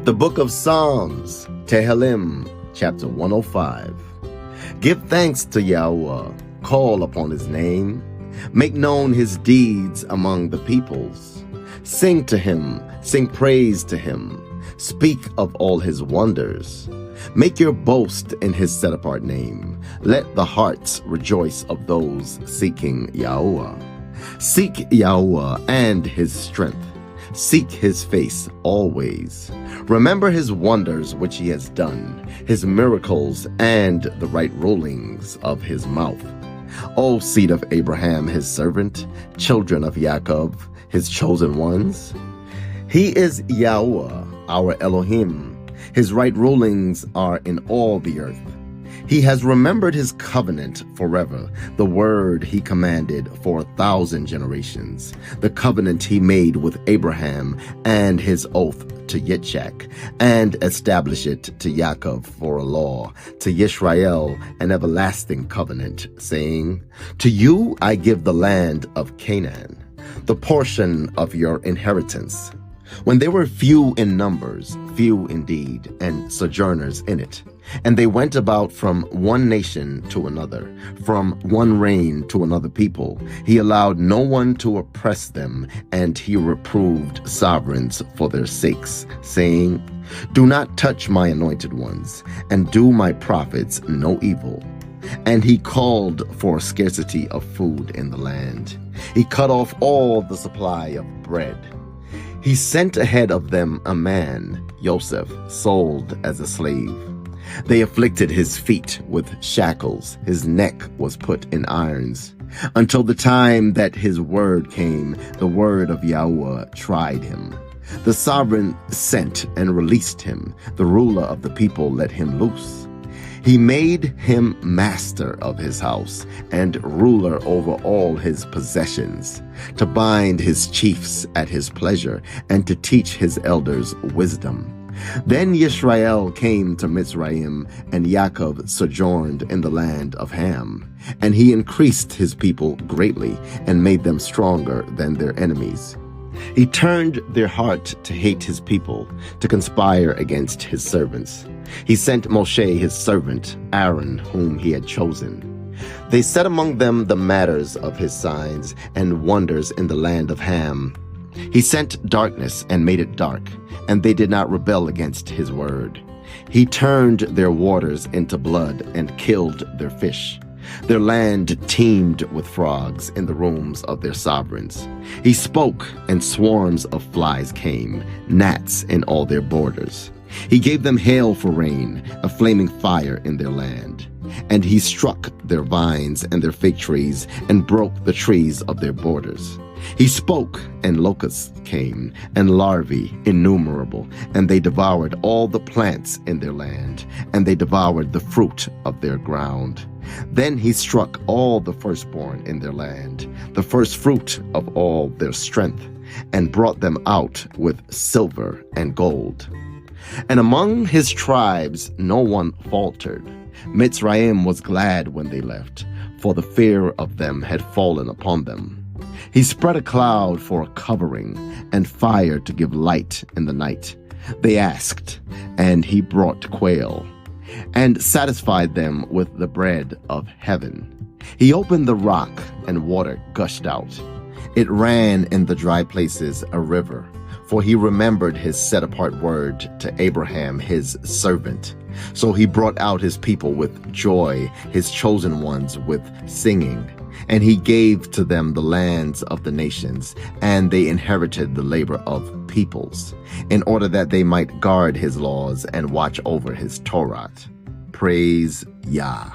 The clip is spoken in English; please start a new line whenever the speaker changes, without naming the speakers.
The Book of Psalms, TEHILLIM, chapter 105. Give thanks to Yahweh, call upon his name, make known his deeds among the peoples. Sing to him, sing praise to him, speak of all his wonders. Make your boast in his set-apart name. Let the hearts rejoice of those seeking Yahweh. Seek Yahweh and his strength. Seek his face always. Remember his wonders which he has done, his miracles and the right rulings of his mouth. O seed of Abraham, his servant, children of Jacob, his chosen ones. He is Yahweh, our Elohiym. His right rulings are in all the earth. He has remembered his covenant forever, the word he commanded for 1,000 generations, the covenant he made with Abraham and his oath to Yitzchak, and establish it to Jacob for a law, to Israel an everlasting covenant, saying, To you I give the land of Canaan, the portion of your inheritance. When they were few in numbers, few indeed, and sojourners in it, and they went about from one nation to another, from one reign to another people, he allowed no one to oppress them, and he reproved sovereigns for their sakes, saying, Do not touch my anointed ones, and do my prophets no evil. And he called for scarcity of food in the land. He cut off all the supply of bread. He sent ahead of them a man, Joseph, sold as a slave. They afflicted his feet with shackles. His neck was put in irons. Until the time that his word came, the word of Yahweh tried him. The sovereign sent and released him. The ruler of the people let him loose. He made him master of his house and ruler over all his possessions, to bind his chiefs at his pleasure and to teach his elders wisdom. Then Yisrael came to Mitzrayim, and Jacob sojourned in the land of Ham. And he increased his people greatly and made them stronger than their enemies. He turned their heart to hate his people, to conspire against his servants. He sent Moshe his servant, Aaron, whom he had chosen. They set among them the matters of his signs and wonders in the land of Ham. He sent darkness and made it dark, and they did not rebel against his word. He turned their waters into blood and killed their fish. Their land teemed with frogs in the rooms of their sovereigns. He spoke, and swarms of flies came, gnats in all their borders. He gave them hail for rain, a flaming fire in their land. And he struck their vines and their fig trees, and broke the trees of their borders. He spoke, and locusts came, and larvae innumerable, and they devoured all the plants in their land, and they devoured the fruit of their ground. Then he struck all the firstborn in their land, the first fruit of all their strength, and brought them out with silver and gold. And among his tribes no one faltered. Mitzrayim was glad when they left, for the fear of them had fallen upon them. He spread a cloud for a covering, and fire to give light in the night. They asked, and he brought quail, and satisfied them with the bread of heaven. He opened the rock, and water gushed out. It ran in the dry places a river, for he remembered his set-apart word to Abraham his servant. So he brought out his people with joy, his chosen ones with singing. And he gave to them the lands of the nations, and they inherited the labor of peoples, in order that they might guard his laws and watch over his Torah. Praise Yah.